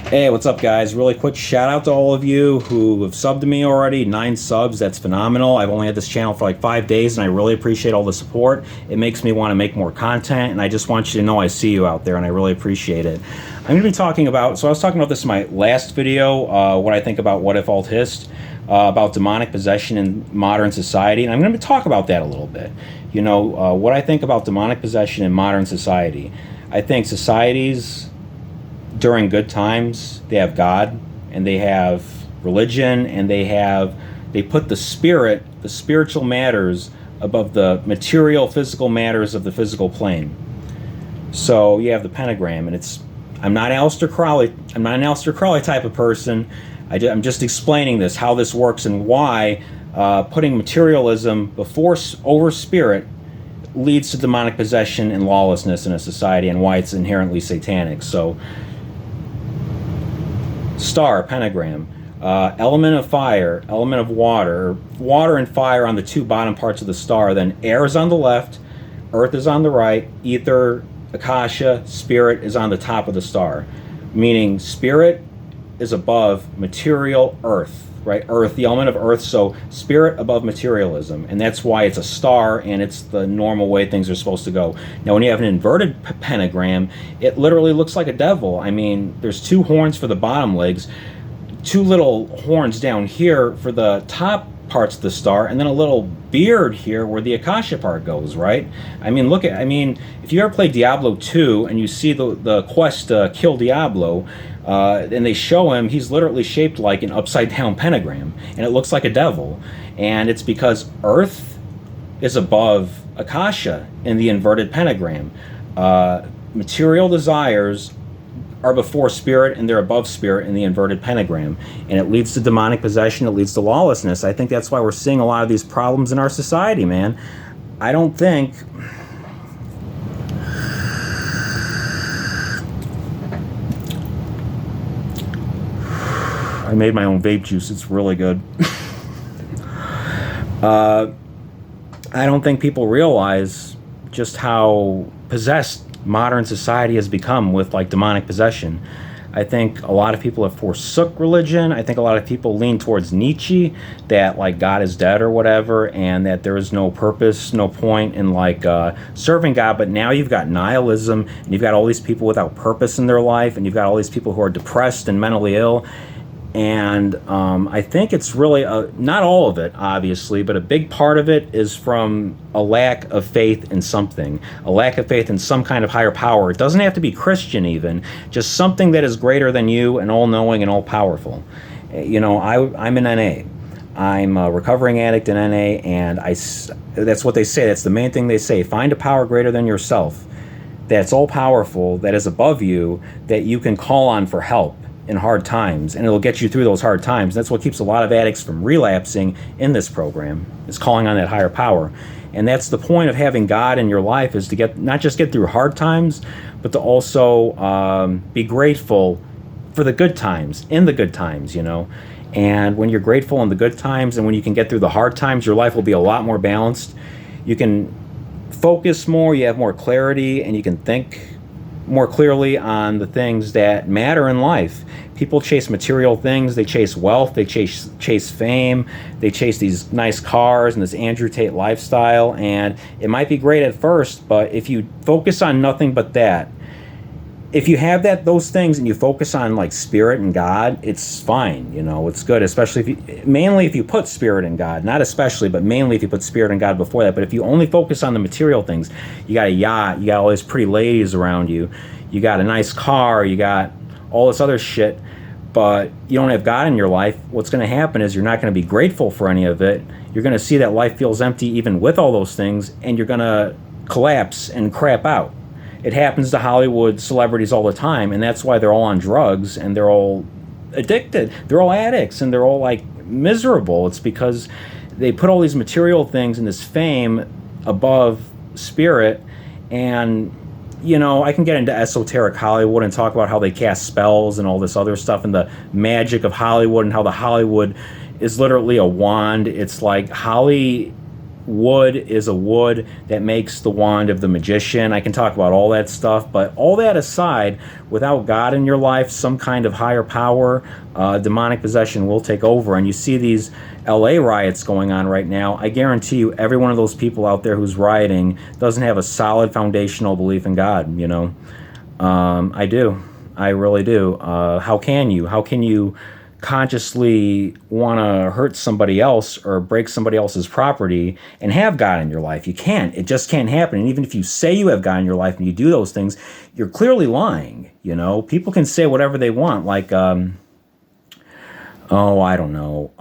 Hey, what's up, guys? Really quick shout out to all of you who have subbed to me already. 9 subs, that's phenomenal. I've only had this channel for like 5 days, and I really appreciate all the support. It makes me want to make more content, and I just want you to know I see you out there, and I really appreciate it. I'm going to be talking about, so I was talking about this in my last video, what I think about What If Alt Hist, about demonic possession in modern society, and I'm going to talk about that a little bit. You know, what I think about demonic possession in modern society. I think societies during good times, they have God, and they have religion, and they put the spirit, the spiritual matters above the material, physical matters of the physical plane. So you have the pentagram, and I'm not an Aleister Crowley type of person. I'm just explaining this, how this works, and why putting materialism over spirit leads to demonic possession and lawlessness in a society, and why it's inherently satanic. So, star, pentagram, element of fire, element of water and fire on the 2 bottom parts of the star. Then air is on the left, earth is on the right, ether, akasha, spirit is on the top of the star. Meaning spirit is above material earth, right? Earth, the element of earth, so spirit above materialism. And that's why it's a star, and it's the normal way things are supposed to go. Now, when you have an inverted pentagram, it literally looks like a devil. I mean, there's 2 horns for the bottom legs, 2 little horns down here for the top parts of the star, and then a little beard here where the akasha part goes, right? I mean, if you ever play Diablo 2 and you see the quest Kill Diablo, and they show him, he's literally shaped like an upside down pentagram, and it looks like a devil. And it's because earth is above akasha in the inverted pentagram. Material desires are before spirit, and they're above spirit in the inverted pentagram. And it leads to demonic possession, it leads to lawlessness. I think that's why we're seeing a lot of these problems in our society, man. I don't think... I made my own vape juice. It's really good. I don't think people realize just how possessed modern society has become with like demonic possession. I think a lot of people have forsook religion. I think a lot of people lean towards Nietzsche, that like God is dead or whatever, and that there is no purpose, no point in like serving God. But now you've got nihilism, and you've got all these people without purpose in their life, and you've got all these people who are depressed and mentally ill. And I think it's really, not all of it, obviously, but a big part of it is from a lack of faith in something, a lack of faith in some kind of higher power. It doesn't have to be Christian even, just something that is greater than you and all-knowing and all-powerful. You know, I'm in NA. I'm a recovering addict in NA, and that's what they say. That's the main thing they say. Find a power greater than yourself, that's all-powerful, that is above you, that you can call on for help in hard times, and it'll get you through those hard times. That's what keeps a lot of addicts from relapsing in this program, is calling on that higher power. And that's the point of having God in your life, is to not just get through hard times, but to also be grateful for the good times, in the good times, you know. And when you're grateful in the good times, and when you can get through the hard times, your life will be a lot more balanced. You can focus more, you have more clarity, and you can think more clearly on the things that matter in life. People chase material things, they chase wealth, they chase fame, they chase these nice cars and this Andrew Tate lifestyle, and it might be great at first, but if you focus on nothing but that, if you have those things and you focus on like spirit and God, it's fine, you know, it's good, especially mainly if you put spirit and God, not especially, but mainly if you put spirit and God before that. But if you only focus on the material things, you got a yacht, you got all these pretty ladies around you, you got a nice car, you got all this other shit, but you don't have God in your life, what's going to happen is you're not going to be grateful for any of it. You're going to see that life feels empty even with all those things, and you're going to collapse and crap out. It happens to Hollywood celebrities all the time, and that's why they're all on drugs, and they're all addicted. They're all addicts, and they're all like miserable. It's because they put all these material things and this fame above spirit. And you know, I can get into esoteric Hollywood and talk about how they cast spells and all this other stuff, and the magic of Hollywood, and how the Hollywood is literally a wand. It's like Hollywood wood is a wood that makes the wand of the magician. I can talk about all that stuff, but all that aside, without God in your life, some kind of higher power, demonic possession will take over. And you see these LA riots going on right now. I guarantee you, every one of those people out there who's rioting doesn't have a solid foundational belief in God, you know. I do. I really do. How can you? How can you consciously want to hurt somebody else or break somebody else's property and have God in your life? You can't. It just can't happen. And even if you say you have God in your life and you do those things, you're clearly lying. You know, people can say whatever they want. Like, I don't know.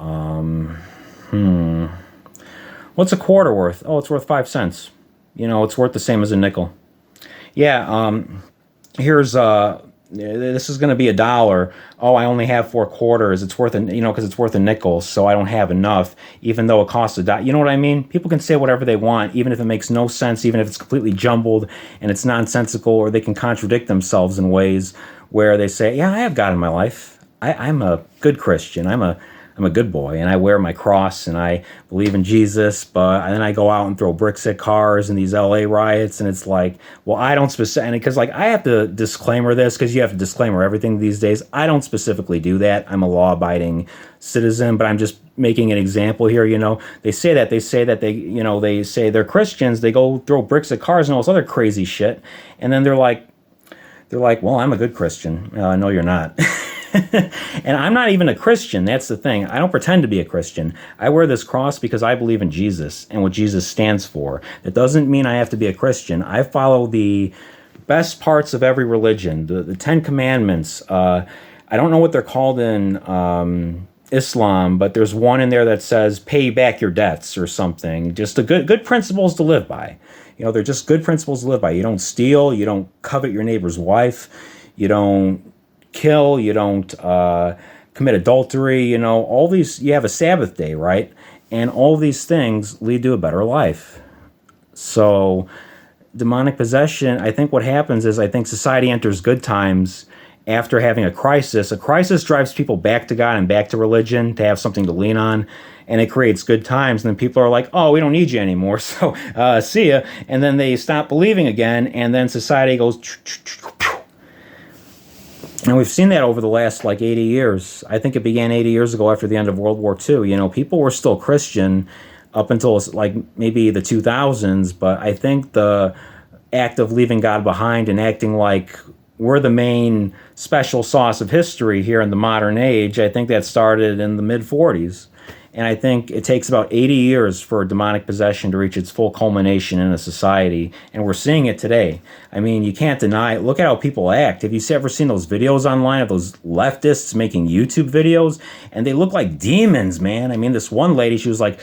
What's a quarter worth? Oh, it's worth 5 cents. You know, it's worth the same as a nickel. Yeah. Here's this is going to be $1. Oh, I only have 4 quarters. It's worth because it's worth a nickel, so I don't have enough, even though it costs $1. You know what I mean? People can say whatever they want, even if it makes no sense, even if it's completely jumbled and it's nonsensical, or they can contradict themselves in ways where they say, "Yeah, I have God in my life. I'm a good Christian. I'm a good boy, and I wear my cross, and I believe in Jesus," but then I go out and throw bricks at cars in these LA riots, and it's like, well, I don't specifically, because like I have to disclaimer this, because you have to disclaimer everything these days. I don't specifically do that. I'm a law-abiding citizen, but I'm just making an example here. You know, they say that they say they're Christians, they go throw bricks at cars and all this other crazy shit, and then they're like, well, I'm a good Christian. No, you're not. And I'm not even a Christian. That's the thing. I don't pretend to be a Christian. I wear this cross because I believe in Jesus and what Jesus stands for. That doesn't mean I have to be a Christian. I follow the best parts of every religion, the 10 Commandments. I don't know what they're called in Islam, but there's one in there that says pay back your debts or something. Just the good principles to live by. You know, they're just good principles to live by. You don't steal. You don't covet your neighbor's wife. You don't kill, you don't commit adultery, you know, all these, you have a Sabbath day, right? And all these things lead to a better life. So demonic possession, I think what happens is I think society enters good times after having a crisis. A crisis drives people back to God and back to religion to have something to lean on, and it creates good times. And then people are like, oh, we don't need you anymore, so see ya. And then they stop believing again, and then society goes. And we've seen that over the last, 80 years. I think it began 80 years ago after the end of World War II. You know, people were still Christian up until, maybe the 2000s, but I think the act of leaving God behind and acting like we're the main special sauce of history here in the modern age, I think that started in the mid-40s. And I think it takes about 80 years for demonic possession to reach its full culmination in a society. And we're seeing it today. I mean, you can't deny it. Look at how people act. Have you ever seen those videos online of those leftists making YouTube videos? And they look like demons, man. I mean, this one lady, she was like,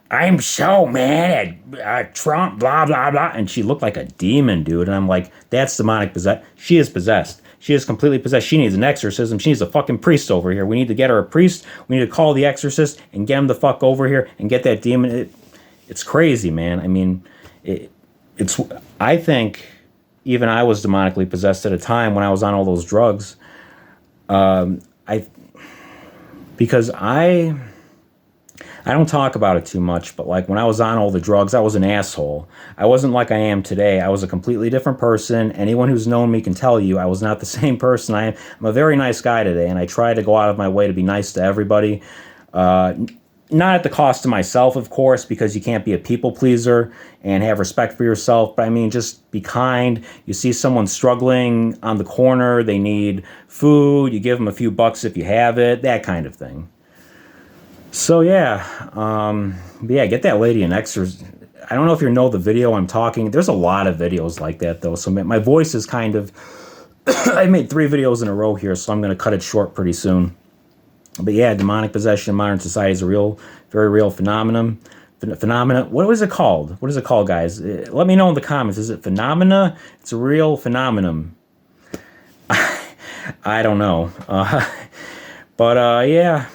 I'm so mad at Trump, blah, blah, blah. And she looked like a demon, dude. And I'm like, that's demonic possession. She is possessed. She is completely possessed. She needs an exorcism. She needs a fucking priest over here. We need to get her a priest. We need to call the exorcist and get him the fuck over here and get that demon. It's crazy, man. I mean, I think even I was demonically possessed at a time when I was on all those drugs. Because I don't talk about it too much, but when I was on all the drugs, I was an asshole. I wasn't like I am today. I was a completely different person. Anyone who's known me can tell you I was not the same person I am. I'm a very nice guy today, and I try to go out of my way to be nice to everybody. Not at the cost of myself, of course, because you can't be a people pleaser and have respect for yourself. But I mean, just be kind. You see someone struggling on the corner, they need food, you give them a few bucks if you have it, that kind of thing. So yeah, get that lady an exorcism. I don't know if you know the video I'm talking. There's a lot of videos like that though. So my voice is kind of, I made 3 videos in a row here, so I'm going to cut it short pretty soon. But yeah, demonic possession in modern society is a real, very real phenomenon. What is it called? What is it called, guys? Let me know in the comments. Is it phenomena? It's a real phenomenon. I don't know. Yeah.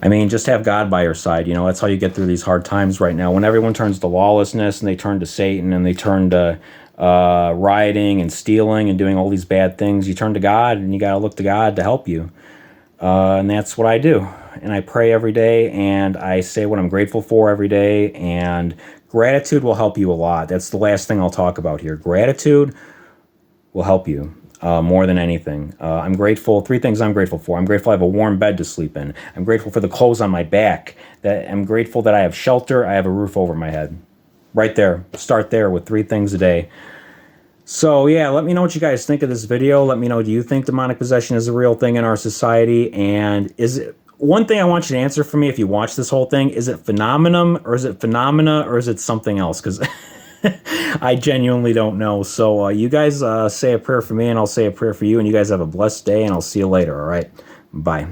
I mean, just have God by your side. You know, that's how you get through these hard times right now. When everyone turns to lawlessness and they turn to Satan and they turn to rioting and stealing and doing all these bad things, you turn to God, and you got to look to God to help you. And that's what I do. And I pray every day, and I say what I'm grateful for every day. And gratitude will help you a lot. That's the last thing I'll talk about here. Gratitude will help you more than anything. I'm grateful. 3 things I'm grateful for. I'm grateful I have a warm bed to sleep in. I'm grateful for the clothes on my back. That I'm grateful that I have shelter. I have a roof over my head. Right there. Start there with 3 things a day. So yeah, let me know what you guys think of this video. Let me know, do you think demonic possession is a real thing in our society? And is it, one thing I want you to answer for me if you watch this whole thing, is it phenomenon, or is it phenomena, or is it something else? Because I genuinely don't know. So you guys say a prayer for me, and I'll say a prayer for you, and you guys have a blessed day, and I'll see you later, all right? Bye.